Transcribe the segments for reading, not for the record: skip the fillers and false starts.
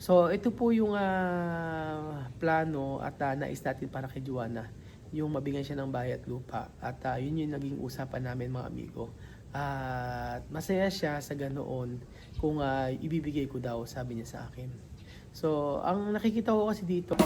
So ito po yung plano at nais natin para kay Juana, yung mabigyan siya ng bahay at lupa. At yun yung naging usapan namin mga amigo. At masaya siya sa ganoon kung ibibigay ko daw, sabi niya sa akin. So ang nakikita ko kasi dito,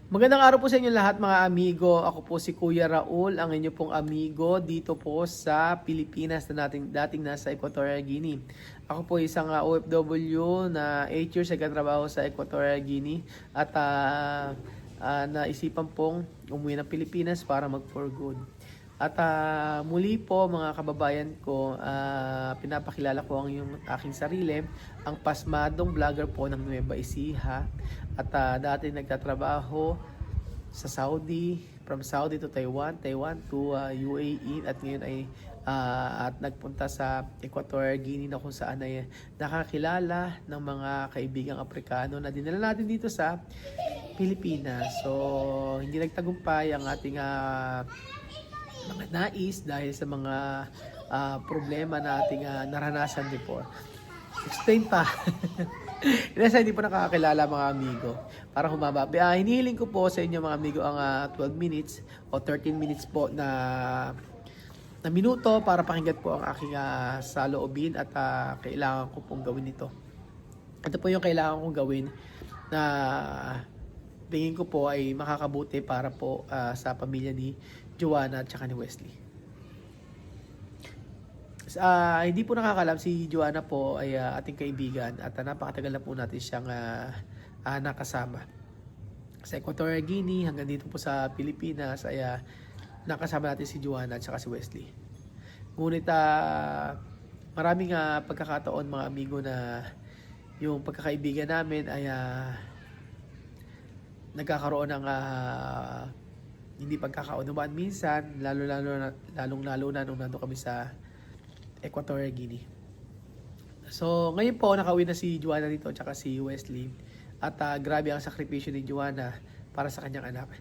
magandang araw po sa inyo lahat mga amigo. Ako po si Kuya Raul, ang inyo pong amigo dito po sa Pilipinas na dating nasa Equatorial Guinea. Ako po isang OFW na 8 years nagtatrabaho sa Equatorial Guinea at naisipan pong umuwi ng Pilipinas para mag for good. At muli po mga kababayan ko, pinapakilala ko yung aking sarili, ang pasmadong vlogger po ng Nueva Ecija. At dati nagtatrabaho sa Saudi, from Saudi to Taiwan, Taiwan to UAE, at ngayon ay at nagpunta sa Equatorial Guinea na kung saan ay nakakilala ng mga kaibigang Aprikano na dinala natin dito sa Pilipinas. So hindi nagtagumpay ang ating mga nais dahil sa mga problema na ating naranasan before. Explain pa. Kasi hindi po nakakakilala mga amigo. Para humaba. Hinihiling ko po sa inyo mga amigo ang 12 minutes o 13 minutes po na minuto para pakinggan po ang aking saloobin at kailangan ko pong gawin ito. Ito po yung kailangan kong gawin na tingin ko po ay makakabuti para po sa pamilya ni Juana at saka ni Wesley. Hindi po nakakalam, si Juana po ay ating kaibigan at napakatagal na po natin siyang nakasama. Sa Equatorial Guinea hanggang dito po sa Pilipinas ay nakasama natin si Juana at saka si Wesley. Ngunit maraming pagkakataon mga amigo na yung pagkakaibigan namin ay nagkakaroon ng hindi pagkakaunawaan minsan, lalong-lalo na nung nandun kami sa Equatorial Guinea. So, ngayon po, nakauwi na si Juana dito at saka si Wesley. At grabe ang sakripisyo ni Juana para sa kanyang anak.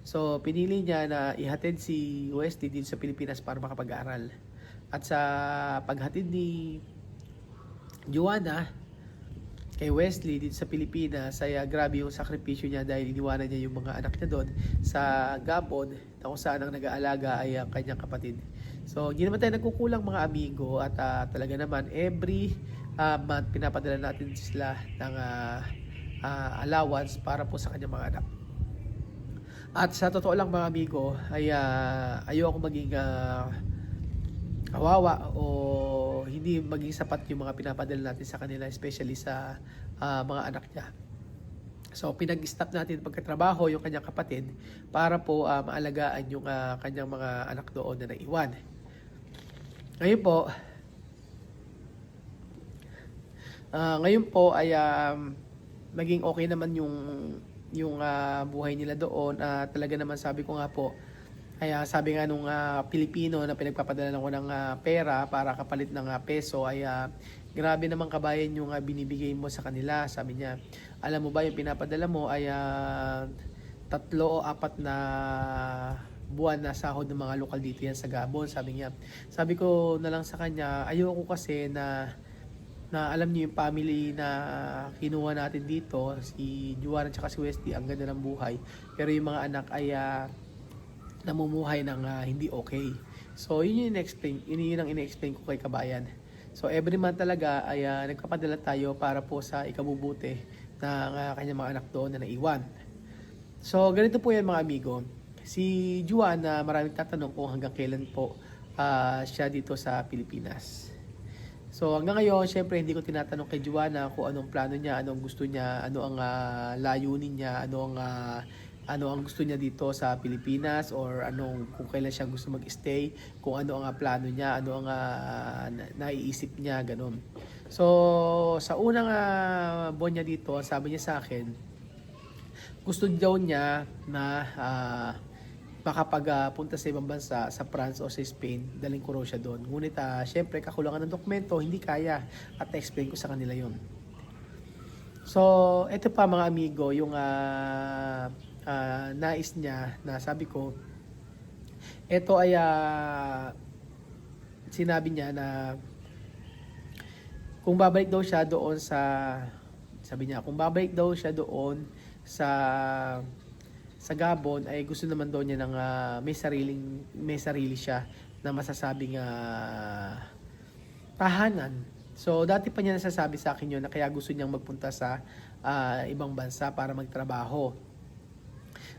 So, pinili niya na ihatid si Wesley dito sa Pilipinas para makapag-aral. At sa paghatid ni Juana kay Wesley dito sa Pilipinas ay grabe yung sakripisyo niya dahil iniwanan niya yung mga anak niya doon sa Gabon na kung saan ang nag-aalaga ay ang kanyang kapatid. So, hindi naman tayo nagkukulang mga amigo at talaga naman every month pinapadala natin sila ng allowance para po sa kanyang mga anak. At sa totoo lang mga amigo ay ayoko maging kawawa o hindi maging sapat yung mga pinapadala natin sa kanila, especially sa mga anak niya. So pinag-stop natin pagkatrabaho yung kanyang kapatid para po maalagaan yung kanyang mga anak doon na naiwan. Ngayon po ay maging okay naman yung buhay nila doon. Talaga naman sabi ko nga po, ay sabi nga nung Pilipino na pinagpapadala ko ng pera para kapalit ng peso ay grabe naman kabayan yung binibigay mo sa kanila. Sabi niya, alam mo ba yung pinapadala mo ay 3 o 4 na buwan na sahod ng mga lokal dito yan sa Gabon, sabi niya. Sabi ko na lang sa kanya, ayoko kasi na alam niyo yung family na kinuha natin dito, si Juana at si Wesley, ang ganda ng buhay. Pero yung mga anak ay namumuhay ng hindi okay. So yun yung ang ina-explain ko kay kabayan. So every month talaga ay nagpapadala tayo para po sa ikabubuti ng kanyang mga anak doon na naiwan. So ganito po yan mga amigo. Si Juana, maraming tatanong kung hanggang kailan po siya dito sa Pilipinas. So hanggang ngayon, syempre hindi ko tinatanong kay Juana kung anong plano niya, anong gusto niya, ano ang layunin niya, ano ang gusto niya dito sa Pilipinas, or kung kailan siya gusto mag-stay, kung ano ang plano niya, ano ang naiisip niya, ganun. So sa unang buwan niya dito, sabi niya sa akin, gusto daw niya na makapag punta sa ibang bansa, sa France o sa Spain, daling ko raw siya doon. Ngunit syempre kakulangan ng dokumento, hindi kaya at na-explain ko sa kanila yon. So, ito pa mga amigo, yung nais niya na sabi ko, ito ay sinabi niya na kung babalik daw siya doon sa, sabi niya, kung babalik daw siya doon sa Gabon ay gusto naman daw niya ng may sarili siya na masasabing tahanan. So dati pa niya nasasabi sa akin yun na kaya gusto niyang magpunta sa ibang bansa para magtrabaho.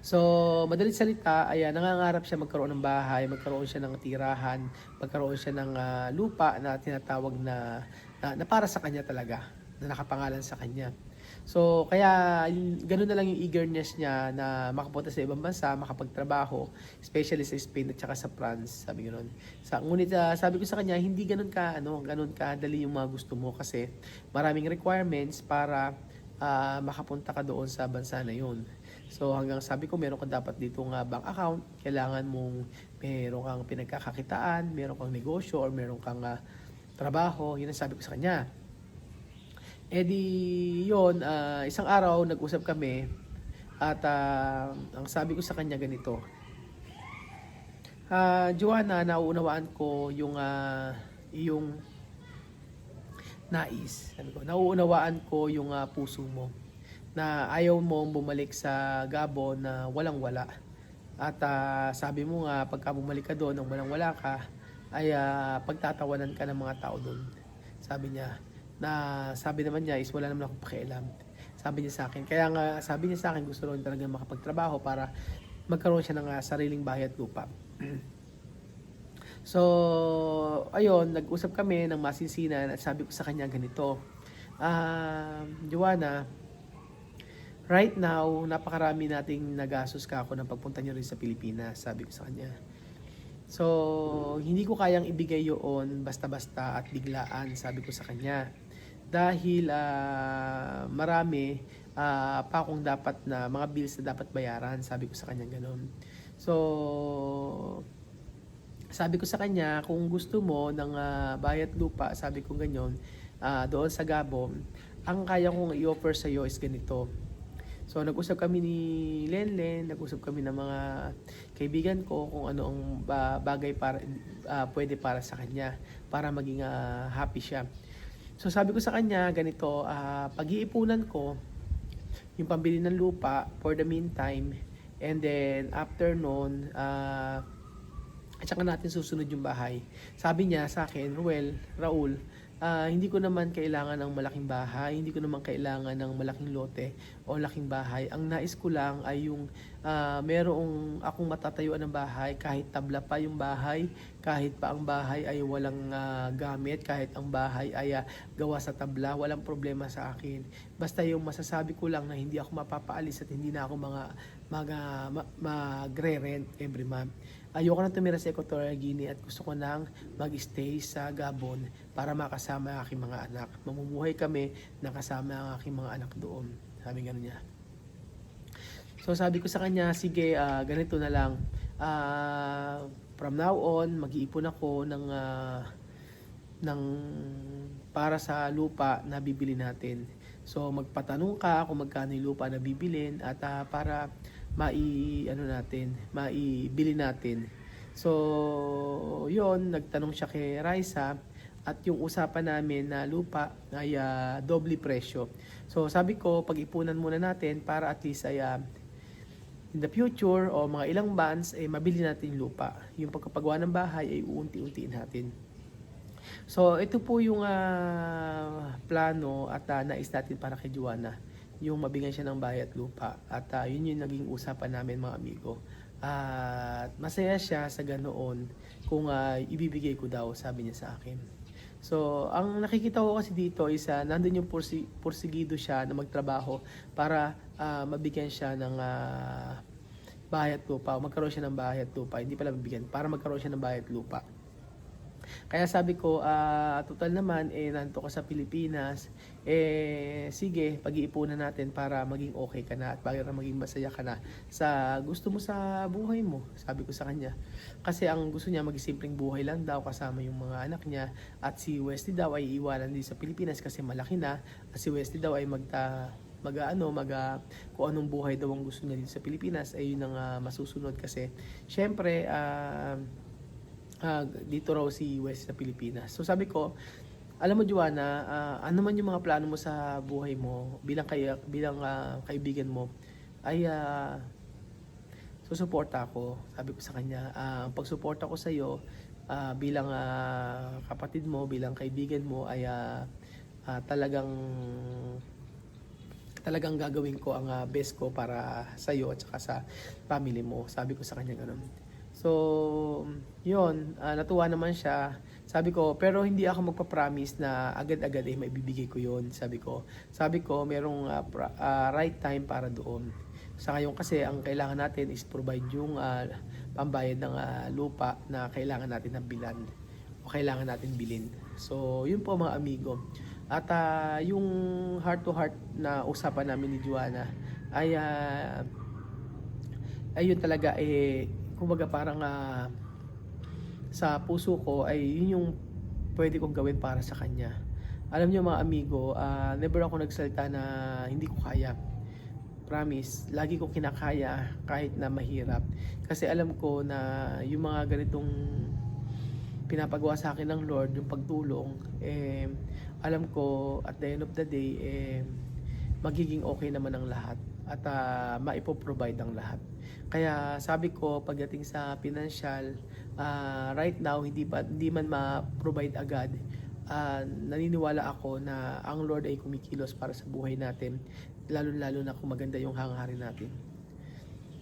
So madalit salita ay nangangarap siya magkaroon ng bahay, magkaroon siya ng tirahan, magkaroon siya ng lupa na tinatawag na para sa kanya talaga, na nakapangalan sa kanya. So, kaya ganoon na lang yung eagerness niya na makapunta sa ibang bansa, makapagtrabaho, especially sa Spain at saka sa France, sabi ganoon. Ngunit sabi ko sa kanya, hindi ganoon ka dali yung mga gusto mo kasi maraming requirements para makapunta ka doon sa bansa na yun. So, hanggang sabi ko, meron ka dapat ditong bank account, kailangan mong meron kang pinagkakakitaan, meron kang negosyo, or meron kang trabaho, yun ang sabi ko sa kanya. Yun, isang araw nag-usap kami at ang sabi ko sa kanya ganito, Joanna, nauunawaan ko yung nais. Sabi ko, nauunawaan ko yung puso mo na ayaw mo bumalik sa Gabon na walang-wala. At sabi mo nga, pagka bumalik ka doon nang walang-wala ka, ay pagtatawanan ka ng mga tao doon. Sabi niya, sabi naman niya is wala naman akong pakialam. Sabi niya sa akin. Kaya nga sabi niya sa akin gusto rin talaga makapagtrabaho para magkaroon siya ng sariling bahay at lupa. So, ayun, nag-usap kami ng masinsinan at sabi ko sa kanya ganito. Joanna, right now, napakarami nating nagastos ka ako ng pagpunta niyo rin sa Pilipinas, sabi ko sa kanya. So, hindi ko kayang ibigay yun basta-basta at biglaan, sabi ko sa kanya. Dahil marami pa akong dapat na mga bills na dapat bayaran, sabi ko sa kanya gano'n. So, sabi ko sa kanya, kung gusto mo ng bayad lupa, sabi ko ganyan, doon sa Gabon, ang kaya kong i-offer sa iyo is ganito. So, nag-usap kami ni Lenlen, nag-usap kami ng mga kaibigan ko kung ano ang bagay para pwede para sa kanya, para maging happy siya. So, sabi ko sa kanya, ganito, pag-iipunan ko yung pambili ng lupa for the meantime, and then after noon, at saka natin susunod yung bahay. Sabi niya sa akin, Raul, hindi ko naman kailangan ng malaking bahay, hindi ko naman kailangan ng malaking lote o laking bahay. Ang nais ko lang ay yung merong akong matatayuan ng bahay, kahit tabla pa yung bahay, kahit pa ang bahay ay walang gamit, kahit ang bahay ay gawa sa tabla, walang problema sa akin. Basta yung masasabi ko lang na hindi ako mapapaalis at hindi na ako magre-rent every month. Ayoko na tumira sa Equatorial Guinea at gusto ko nang mag-stay sa Gabon para makasama ang aking mga anak. Mamumuhay kami na kasama ang aking mga anak doon. Sabi gano'n niya. So sabi ko sa kanya, sige, ganito na lang. From now on, mag-iipon ako ng para sa lupa na bibili natin. So magpatanong ka kung magkano yung lupa na bibilin at para maibili natin. So, yon, nagtanong siya kay Raisa at yung usapan namin na lupa ay doble presyo. So, sabi ko, pag-ipunan muna natin para at least ay in the future o mga ilang months mabili natin yung lupa. Yung pagkapagawa ng bahay ay uunti-untiin natin. So, ito po yung plano at nais natin para kay Joanna, yung mabigyan siya ng bahay at lupa. At yun yung naging usapan namin mga amigo. At masaya siya sa ganoon kung ibibigay ko daw, sabi niya sa akin. So, ang nakikita ko kasi dito is nandun yung porsigido siya na magtrabaho para mabigyan siya ng bahay at lupa. O magkaroon siya ng bahay at lupa. Hindi pala mabigyan, para magkaroon siya ng bahay at lupa. Kaya sabi ko, total naman, nandito ka sa Pilipinas, sige, pag-iipunan natin para maging okay ka na at para maging masaya ka na sa gusto mo sa buhay mo, sabi ko sa kanya. Kasi ang gusto niya, magsimpleng buhay lang daw kasama yung mga anak niya at si Wesley daw ay iwanan din sa Pilipinas kasi malaki na at si Wesley daw ay kung anong buhay daw ang gusto niya dito sa Pilipinas ay yun ang masusunod kasi syempre dito raw si West sa Pilipinas. So sabi ko, alam mo Joanna, ano man yung mga plano mo sa buhay mo bilang kaibigan mo ay susuporta ako. Sabi ko sa kanya, ang pagsuporta ko sa iyo bilang kapatid mo, bilang kaibigan mo ay talagang gagawin ko ang best ko para sa iyo at saka sa family mo. Sabi ko sa kanya ganun. So, yun, natuwa naman siya. Sabi ko, pero hindi ako magpa-promise na agad-agad maibibigay ko yun. Sabi ko, merong right time para doon. Sa ngayon kasi, ang kailangan natin is provide yung pambayad ng lupa na kailangan natin bilan o kailangan natin bilhin. So, yun po mga amigo. At yung heart-to-heart na usapan namin ni Joanna ay yun talaga kumbaga parang sa puso ko ay yun yung pwede kong gawin para sa kanya. Alam niyo mga amigo, never ako nagsalita na hindi ko kaya. Promise, lagi ko kinakaya kahit na mahirap. Kasi alam ko na yung mga ganitong pinapagawa sa akin ng Lord, yung pagtulong, alam ko at the end of the day, magiging okay naman ang lahat at maipoprovide ang lahat. Kaya sabi ko pagdating sa financial, right now hindi man ma-provide agad, naniniwala ako na ang Lord ay kumikilos para sa buhay natin, lalo na kung maganda yung hangarin natin.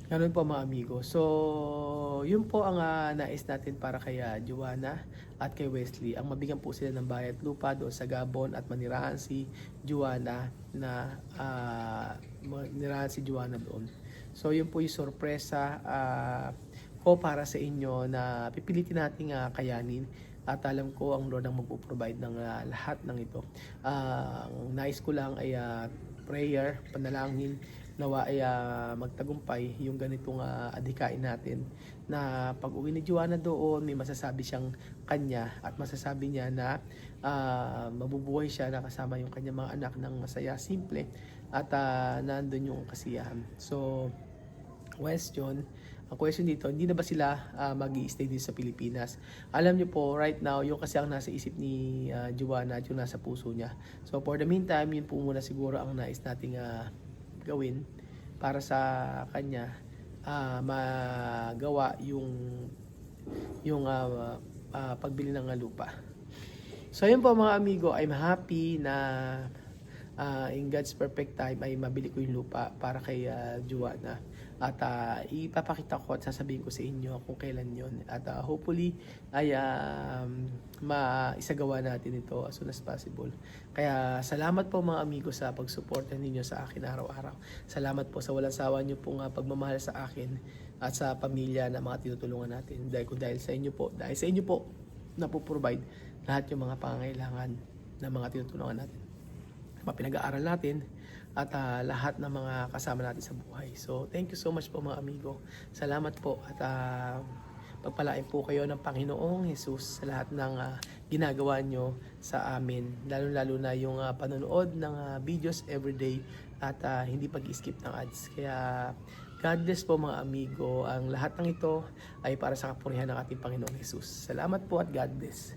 Ganun po mga amigo. So, yun po ang nais natin para kay Joanna at kay Wesley. Ang mabigyan po sila ng bayad lupa doon sa Gabon at manirahan si Joanna doon. So, yun po yung sorpresa ko para sa inyo na pipilitin nating kayanin. At alam ko ang Lord ang magpo-provide ng lahat ng ito. Ang nais ko lang ay prayer, panalangin, nawa ay magtagumpay yung ganitong adhikain natin na pag uwi ni Joanna doon may masasabi siyang kanya at masasabi niya na mabubuhay siya na kasama yung kanyang mga anak ng masaya, simple at nandun yung kasiyahan. So ang question dito, hindi na ba sila mag-i-stay din sa Pilipinas? Alam niyo po, right now, yung kasi ang nasa isip ni Joanna at yung nasa puso niya. So for the meantime, yun po muna siguro ang nais nating gawin para sa kanya magawa yung pagbili ng lupa. So yun po mga amigo, I'm happy na in God's perfect time ay mabili ko yung lupa para kay Joanna at ipapakita ko at sasabihin ko sa inyo kung kailan yon at hopefully ay maisagawa natin ito as soon as possible. Kaya salamat po mga amigo sa pagsuporta ninyo sa akin araw-araw. Salamat po sa walang sawa nyo pong pagmamahal sa akin at sa pamilya na mga tinutulungan natin. Dahil sa inyo po napoprovide lahat yung mga pangangailangan ng mga tinutulungan natin, mga pinag-aaral natin at lahat ng mga kasama natin sa buhay. So thank you so much po mga amigo. Salamat po at pagpalain po kayo ng Panginoong Jesus sa lahat ng ginagawa nyo sa amin. Lalo na yung panonood ng videos everyday at hindi pag-skip ng ads. Kaya God bless po mga amigo. Ang lahat ng ito ay para sa kapurihan ng ating Panginoong Jesus. Salamat po at God bless.